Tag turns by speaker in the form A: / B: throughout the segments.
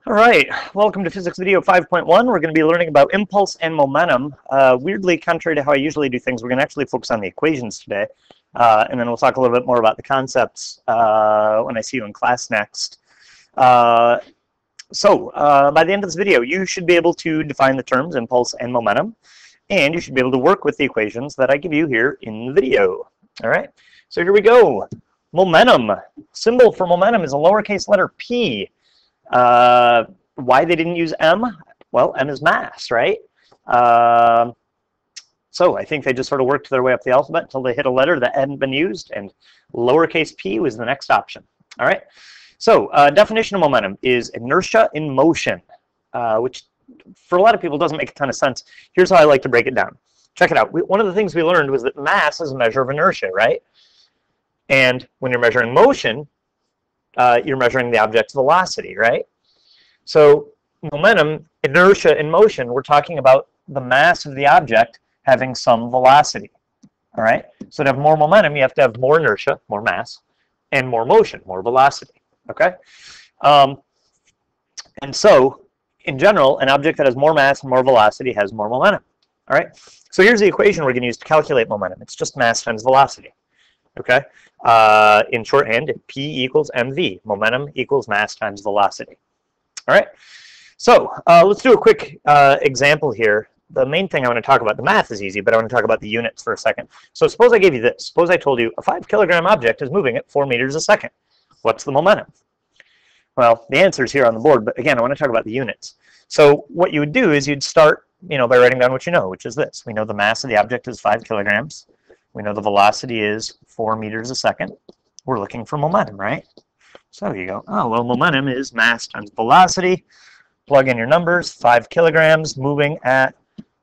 A: All right, welcome to Physics Video 5.1. We're going to be learning about impulse and momentum. Weirdly, contrary to how I usually do things, we're going to actually focus on the equations today. And then we'll talk a little bit more about the concepts when I see you in class next. By the end of this video, you should be able to define the terms impulse and momentum, and you should be able to work with the equations that I give you here in the video. All right, so here we go. Momentum. Symbol for momentum is a lowercase letter p. Why they didn't use m? Well, m is mass, right? So I think they just sort of worked their way up the alphabet until they hit a letter that hadn't been used, and lowercase p was the next option. All right. So definition of momentum is inertia in motion, which for a lot of people doesn't make a ton of sense. Here's how I like to break it down. Check it out. One of the things we learned was that mass is a measure of inertia, right? And when you're measuring motion, you're measuring the object's velocity, right? So momentum, inertia in motion, we're talking about the mass of the object having some velocity, all right? So to have more momentum, you have to have more inertia, more mass, and more motion, more velocity, okay? And so, in general, an object that has more mass and more velocity has more momentum, all right? So here's the equation we're going to use to calculate momentum. It's just mass times velocity, okay? In shorthand, P equals mv. Momentum equals mass times velocity. All right. So let's do a quick example here. The main thing I want to talk about, the math is easy, but I want to talk about the units for a second. So suppose I gave you this. Suppose I told you a 5-kilogram object is moving at 4 meters a second. What's the momentum? Well, the answer is here on the board, but again, I want to talk about the units. So what you would do is you'd start, by writing down what you know, which is this. We know the mass of the object is 5 kilograms. We know the velocity is 4 meters a second. We're looking for momentum, right? So you go, oh, well, momentum is mass times velocity. Plug in your numbers, 5 kilograms moving at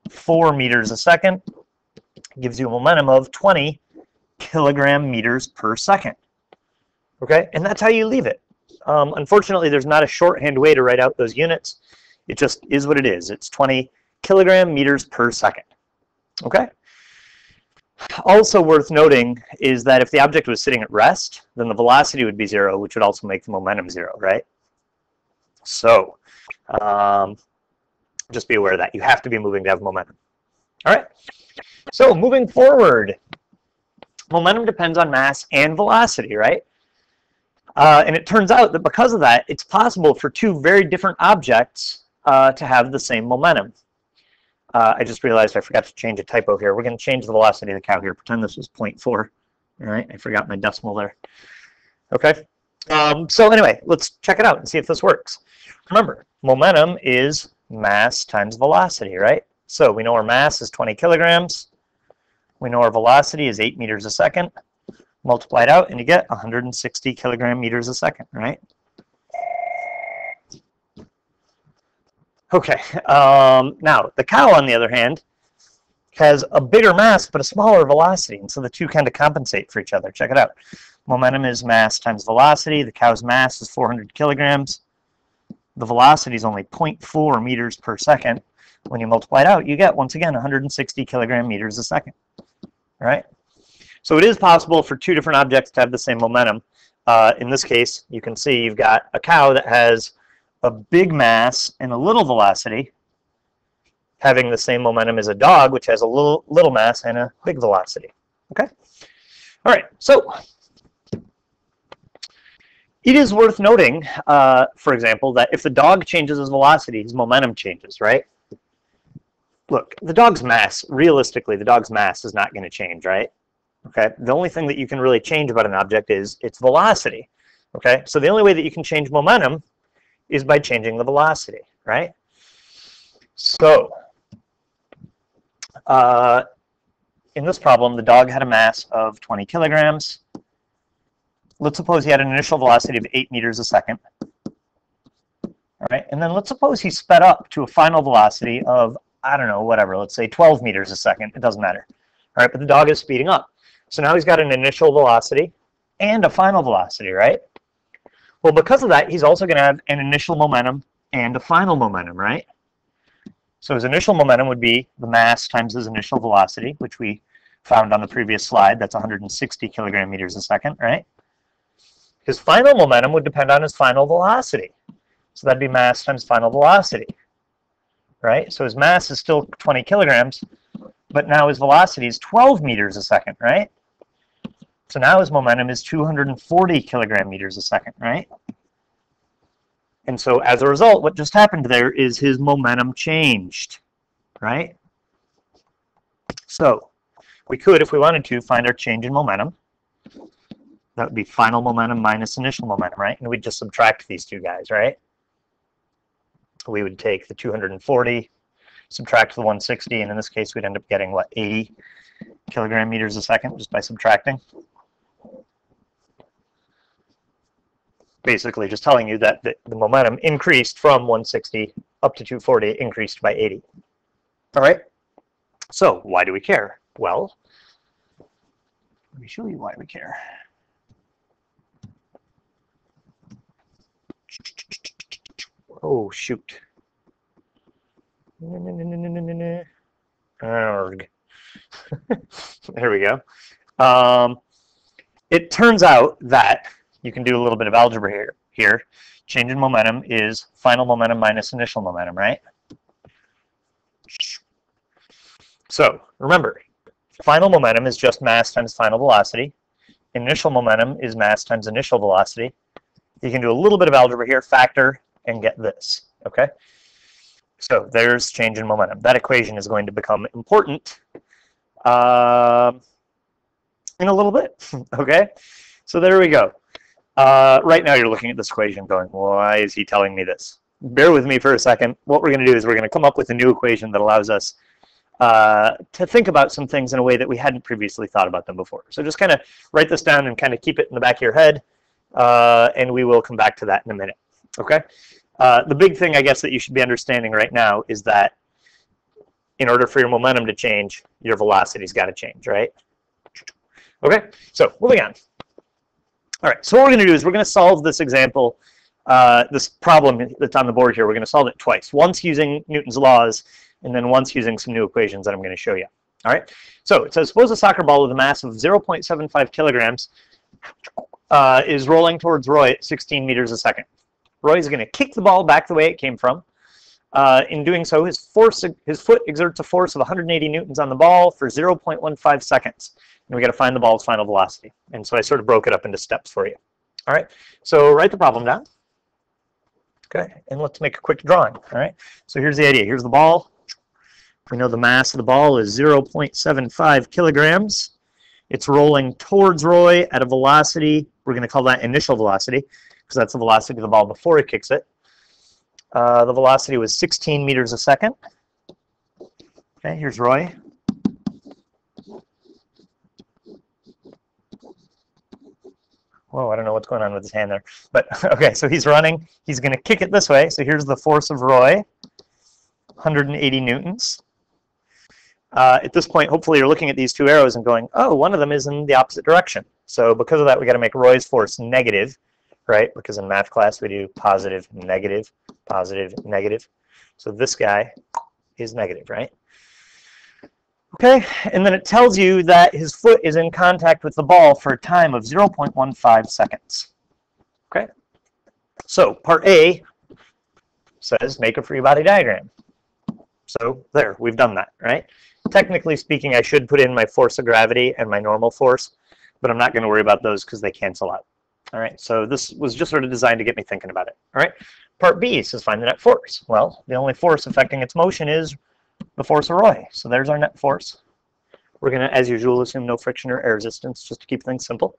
A: 4 meters a second gives you a momentum of 20 kilogram meters per second. Okay, and that's how you leave it. Unfortunately, there's not a shorthand way to write out those units. It just is what it is. It's 20 kilogram meters per second. Okay? Also worth noting is that if the object was sitting at rest, then the velocity would be 0, which would also make the momentum 0, right? So just be aware of that. You have to be moving to have momentum. All right. So moving forward, momentum depends on mass and velocity, right? And it turns out that because of that, it's possible for two very different objects to have the same momentum. I just realized I forgot to change a typo here. We're going to change the velocity of the cow here. Pretend this was 0.4. All right, I forgot my decimal there. Okay. So anyway, let's check it out and see if this works. Remember, momentum is mass times velocity, right? So we know our mass is 20 kilograms. We know our velocity is 8 meters a second. Multiply it out, and you get 160 kilogram meters a second, right? Okay, now the cow, on the other hand, has a bigger mass but a smaller velocity, and so the two kind of compensate for each other. Check it out. Momentum is mass times velocity. The cow's mass is 400 kilograms. The velocity is only 0.4 meters per second. When you multiply it out, you get, once again, 160 kilogram meters a second. All right? So it is possible for two different objects to have the same momentum. In this case, you can see you've got a cow that has a big mass and a little velocity, having the same momentum as a dog, which has a little mass and a big velocity. Okay? All right, so it is worth noting, for example, that if the dog changes his velocity, his momentum changes, right? Look, the dog's mass, realistically, the dog's mass is not going to change, right? Okay? The only thing that you can really change about an object is its velocity. Okay? So the only way that you can change momentum is by changing the velocity, right? So, in this problem, the dog had a mass of 20 kilograms. Let's suppose he had an initial velocity of 8 meters a second. All right, and then let's suppose he sped up to a final velocity of, I don't know, whatever, let's say 12 meters a second. It doesn't matter. All right, but the dog is speeding up. So now he's got an initial velocity and a final velocity, right? Well, because of that, he's also going to have an initial momentum and a final momentum, right? So his initial momentum would be the mass times his initial velocity, which we found on the previous slide. That's 160 kilogram meters a second, right? His final momentum would depend on his final velocity. So that'd be mass times final velocity, right? So his mass is still 20 kilograms, but now his velocity is 12 meters a second, right? So now his momentum is 240 kilogram meters a second, right? And so as a result, what just happened there is his momentum changed, right? So we could, if we wanted to, find our change in momentum. That would be final momentum minus initial momentum, right? And we'd just subtract these two guys, right? We would take the 240, subtract the 160, and in this case, we'd end up getting, what, 80 kilogram meters a second just by subtracting. Basically just telling you that the momentum increased from 160 up to 240, increased by 80. All right? So why do we care? Well, let me show you why we care. Oh, shoot. Arg. There we go. It turns out that you can do a little bit of algebra here. Change in momentum is final momentum minus initial momentum, right? So remember, final momentum is just mass times final velocity. Initial momentum is mass times initial velocity. You can do a little bit of algebra here, factor, and get this, okay? So there's change in momentum. That equation is going to become important in a little bit, okay? So there we go. Right now you're looking at this equation going, why is he telling me this? Bear with me for a second. What we're going to do is we're going to come up with a new equation that allows us to think about some things in a way that we hadn't previously thought about them before. So just kind of write this down and kind of keep it in the back of your head, and we will come back to that in a minute, okay? The big thing, I guess, that you should be understanding right now is that in order for your momentum to change, your velocity's got to change, right? Okay, so moving on. All right, so what we're going to do is we're going to solve this example, this problem that's on the board here. We're going to solve it twice, once using Newton's laws and then once using some new equations that I'm going to show you. All right, so it says, suppose a soccer ball with a mass of 0.75 kilograms is rolling towards Roy at 16 meters a second. Roy is going to kick the ball back the way it came from. In doing so, his foot exerts a force of 180 newtons on the ball for 0.15 seconds. And we got to find the ball's final velocity. And so I sort of broke it up into steps for you. All right, so write the problem down. Okay, and let's make a quick drawing. All right, so here's the idea. Here's the ball. We know the mass of the ball is 0.75 kilograms. It's rolling towards Roy at a velocity. We're going to call that initial velocity because that's the velocity of the ball before it kicks it. The velocity was 16 meters a second. Okay, here's Roy. Whoa, I don't know what's going on with his hand there. But, okay, so he's running. He's going to kick it this way. So here's the force of Roy, 180 newtons. At this point, hopefully you're looking at these two arrows and going, oh, one of them is in the opposite direction. So because of that, we got to make Roy's force negative, right? Because in math class, we do positive, negative, positive, negative. So this guy is negative, right? Okay, and then it tells you that his foot is in contact with the ball for a time of 0.15 seconds. Okay, so part A says make a free body diagram. So there, we've done that, right? Technically speaking, I should put in my force of gravity and my normal force, but I'm not going to worry about those because they cancel out. All right, so this was just sort of designed to get me thinking about it. All right, part B says find the net force. Well, the only force affecting its motion is the force of Roy. So there's our net force. We're going to, as usual, assume no friction or air resistance just to keep things simple.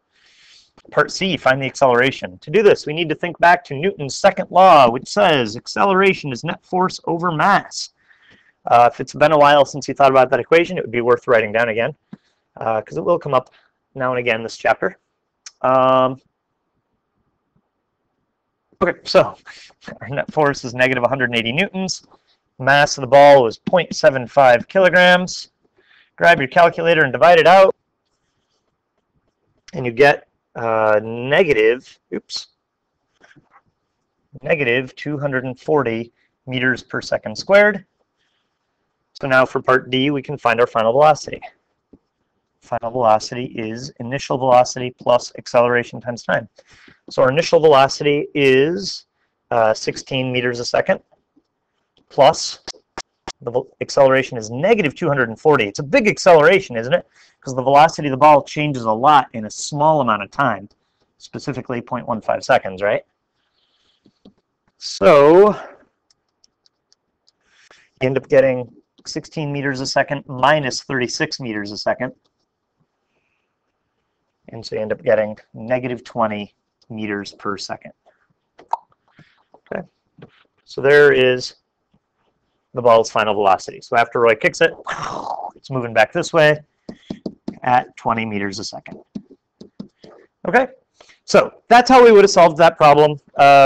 A: Part C, find the acceleration. To do this, we need to think back to Newton's second law, which says acceleration is net force over mass. If it's been a while since you thought about that equation, it would be worth writing down again, because it will come up now and again this chapter. Okay, so our net force is negative 180 newtons. Mass of the ball was 0.75 kilograms. Grab your calculator and divide it out, and you get negative 240 meters per second squared. So now for part D, we can find our final velocity. Final velocity is initial velocity plus acceleration times time. So our initial velocity is 16 meters a second, plus the acceleration is negative 240. It's a big acceleration, isn't it? Because the velocity of the ball changes a lot in a small amount of time, specifically 0.15 seconds, right? So you end up getting 16 meters a second minus 36 meters a second. And so you end up getting negative 20 meters per second. Okay, so there is the ball's final velocity. So after Roy kicks it, it's moving back this way at 20 meters a second. Okay, so that's how we would have solved that problem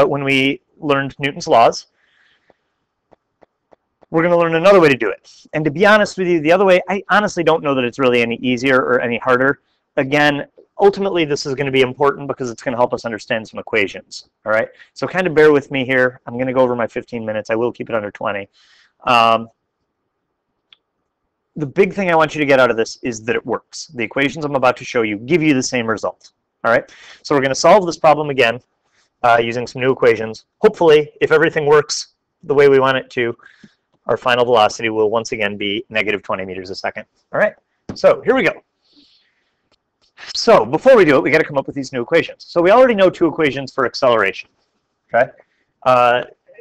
A: when we learned Newton's laws. We're going to learn another way to do it. And to be honest with you, the other way, I honestly don't know that it's really any easier or any harder. Again, ultimately, this is going to be important because it's going to help us understand some equations. All right, so kind of bear with me here. I'm going to go over my 15 minutes. I will keep it under 20. The big thing I want you to get out of this is that it works. The equations I'm about to show you give you the same result. All right, so we're going to solve this problem again using some new equations. Hopefully, if everything works the way we want it to, our final velocity will once again be negative 20 meters a second. All right, so here we go. So before we do it, we got to come up with these new equations. So we already know two equations for acceleration. Okay,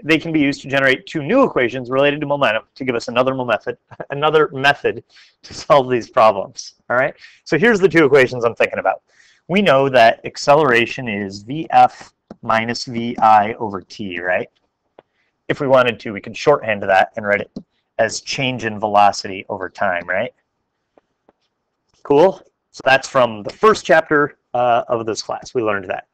A: they can be used to generate two new equations related to momentum to give us another method to solve these problems. All right, so here's the two equations I'm thinking about. We know that acceleration is Vf minus Vi over t, right? If we wanted to, we could shorthand that and write it as change in velocity over time, right? Cool. So that's from the first chapter of this class. We learned that,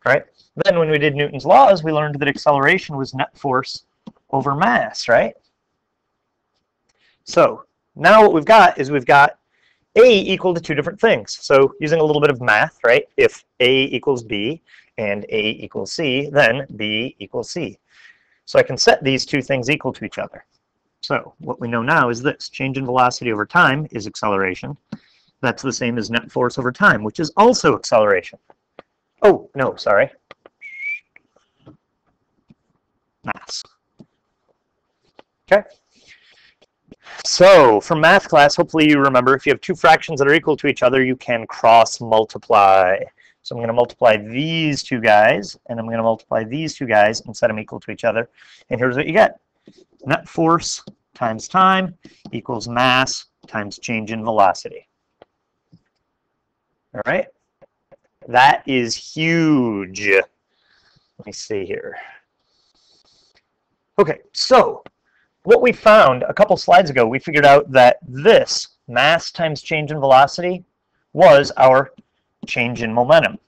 A: right? Then when we did Newton's laws, we learned that acceleration was net force over mass, right? So now what we've got is we've got A equal to two different things. So using a little bit of math, right? If A equals B and A equals C, then B equals C. So I can set these two things equal to each other. So what we know now is this. Change in velocity over time is acceleration. That's the same as net force over time, which is also acceleration. Oh, no, sorry. Mass. Okay. So from math class, hopefully you remember if you have two fractions that are equal to each other, you can cross multiply. So I'm going to multiply these two guys, and I'm going to multiply these two guys and set them equal to each other. And here's what you get. Net force times time equals mass times change in velocity. All right? That is huge. Let me see here. Okay, so what we found a couple slides ago, we figured out that this mass times change in velocity was our change in momentum.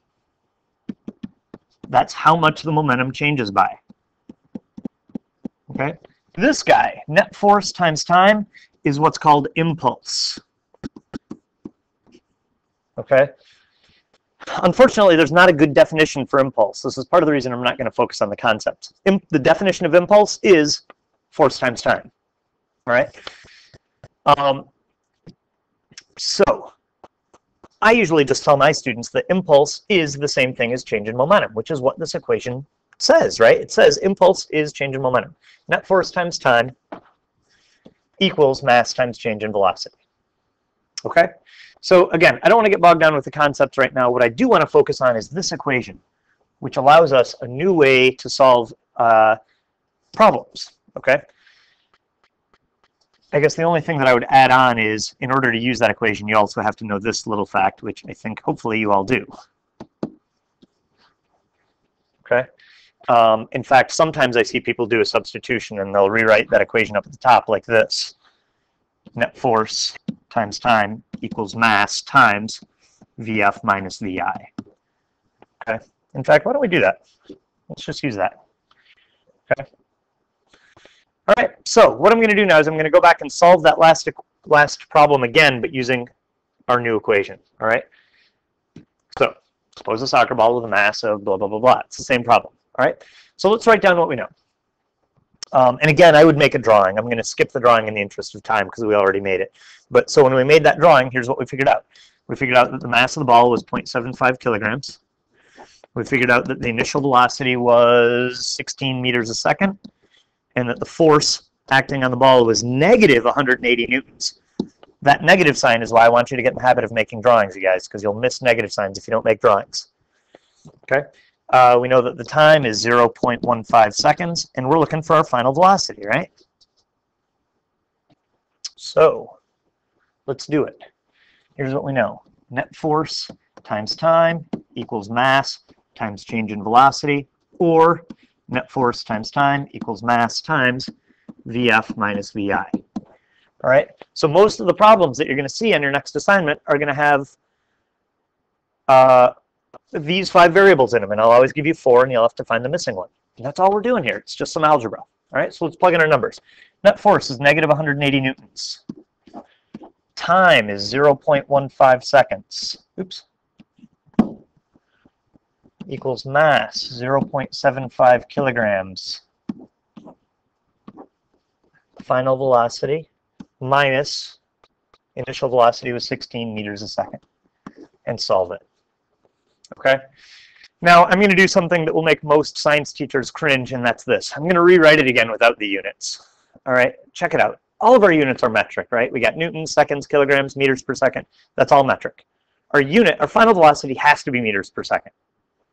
A: That's how much the momentum changes by. Okay? This guy, net force times time, is what's called impulse. Okay? Unfortunately, there's not a good definition for impulse. This is part of the reason I'm not going to focus on the concept. The definition of impulse is force times time. All right? So I usually just tell my students that impulse is the same thing as change in momentum, which is what this equation says, right? It says impulse is change in momentum. Net force times time equals mass times change in velocity. Okay? So again, I don't want to get bogged down with the concepts right now. What I do want to focus on is this equation, which allows us a new way to solve problems. Okay? I guess the only thing that I would add on is, in order to use that equation, you also have to know this little fact, which I think hopefully you all do. Okay? In fact, sometimes I see people do a substitution and they'll rewrite that equation up at the top like this. Net force times time equals mass times Vf minus Vi. Okay? In fact, why don't we do that? Let's just use that. Okay? All right, so what I'm going to do now is I'm going to go back and solve that last problem again, but using our new equation. All right? So suppose a soccer ball with a mass of blah, blah, blah, blah. It's the same problem. All right? So let's write down what we know. And again, I would make a drawing. I'm going to skip the drawing in the interest of time because we already made it. But so when we made that drawing, here's what we figured out. We figured out that the mass of the ball was 0.75 kilograms. We figured out that the initial velocity was 16 meters a second, and that the force acting on the ball was negative 180 newtons. That negative sign is why I want you to get in the habit of making drawings, you guys, because you'll miss negative signs if you don't make drawings. Okay? We know that the time is 0.15 seconds, and we're looking for our final velocity, right? So let's do it. Here's what we know. Net force times time equals mass times change in velocity, or net force times time equals mass times VF minus VI. All right, so most of the problems that you're going to see on your next assignment are going to have these 5 variables in them, and I'll always give you 4, and you'll have to find the missing one. And that's all we're doing here. It's just some algebra. All right, so let's plug in our numbers. Net force is negative 180 newtons. Time is 0.15 seconds. Oops. Equals mass, 0.75 kilograms. Final velocity minus initial velocity was 16 meters a second. And solve it. Okay? Now, I'm going to do something that will make most science teachers cringe, and that's this. I'm going to rewrite it again without the units. All right? Check it out. All of our units are metric, right? We got newtons, seconds, kilograms, meters per second. That's all metric. Our final velocity has to be meters per second.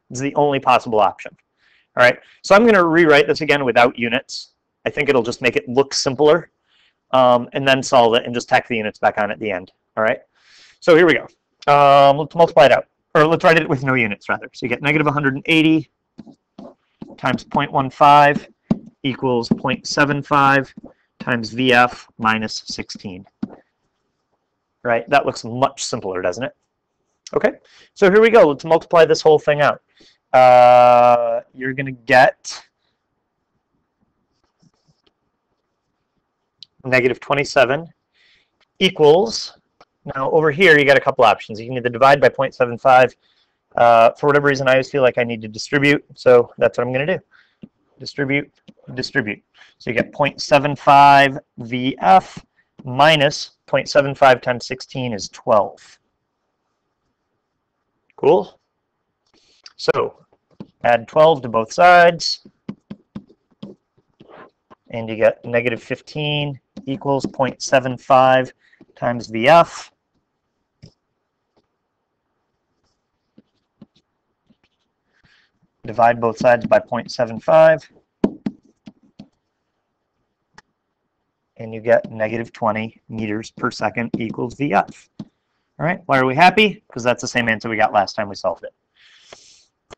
A: It's the only possible option. All right? So I'm going to rewrite this again without units. I think it'll just make it look simpler. And then solve it and just tack the units back on at the end. All right? So here we go. Let's multiply it out. Or let's write it with no units, rather. So you get negative 180 times 0.15 equals 0.75 times VF minus 16. Right? That looks much simpler, doesn't it? Okay. So here we go. Let's multiply this whole thing out. You're going to get negative 27 equals, now over here you got a couple options. You can either divide by 0.75. For whatever reason, I always feel like I need to distribute, so that's what I'm going to do. Distribute, distribute. So you get 0.75 VF minus 0.75 times 16 is 12. Cool? So add 12 to both sides, and you get negative 15 equals 0.75 times VF. Divide both sides by 0.75. And you get negative 20 meters per second equals VF. All right, why are we happy? Because that's the same answer we got last time we solved it.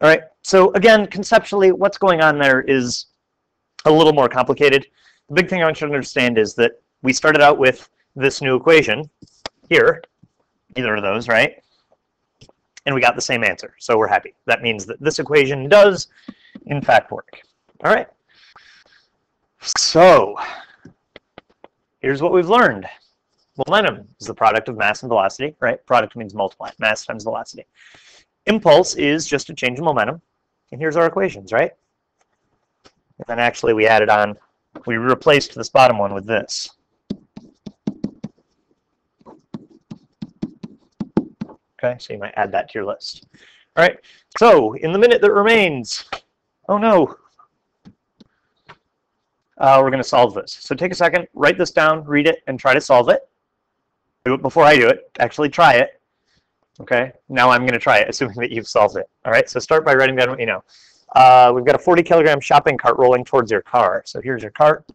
A: All right, so again, conceptually, what's going on there is a little more complicated. The big thing I want you to understand is that we started out with this new equation here, either of those, right? And we got the same answer, so we're happy. That means that this equation does, in fact, work. All right. So here's what we've learned. Momentum is the product of mass and velocity, right? Product means multiply, mass times velocity. Impulse is just a change in momentum. And here's our equations, right? And then actually we added on, we replaced this bottom one with this. Okay, so you might add that to your list. All right, so in the minute that remains, oh no, we're going to solve this. So take a second, write this down, read it, and try to solve it. Do it before I do it. Actually try it. Okay, now I'm going to try it, assuming that you've solved it. All right, so start by writing down what you know. We've got a 40-kilogram shopping cart rolling towards your car. So here's your cart.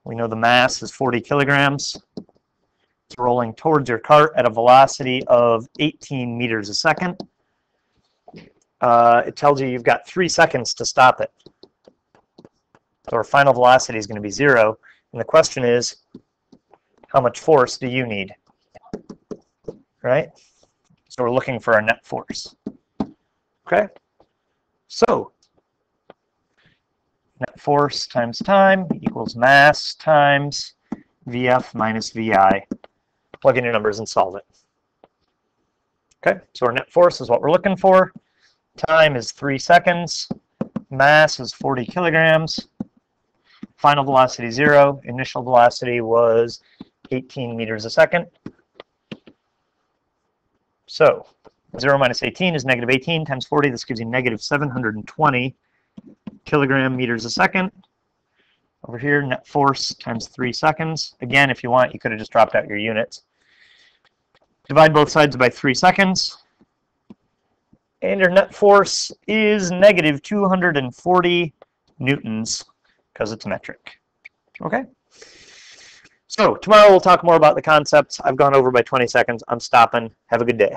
A: We know the mass is 40 kilograms. It's rolling towards your cart at a velocity of 18 meters a second. It tells you you've got 3 seconds to stop it. So our final velocity is going to be 0. And the question is, how much force do you need? Right? So we're looking for our net force. Okay? So net force times time equals mass times VF minus VI. Plug in your numbers and solve it. Okay, so our net force is what we're looking for. Time is 3 seconds. Mass is 40 kilograms. Final velocity 0. Initial velocity was 18 meters a second. So 0 minus 18 is negative 18 times 40. This gives you negative 720 kilogram meters a second. Over here, net force times 3 seconds. Again, if you want, you could have just dropped out your units. Divide both sides by 3 seconds. And your net force is negative 240 newtons, because it's metric. Okay? So tomorrow we'll talk more about the concepts. I've gone over by 20 seconds. I'm stopping. Have a good day.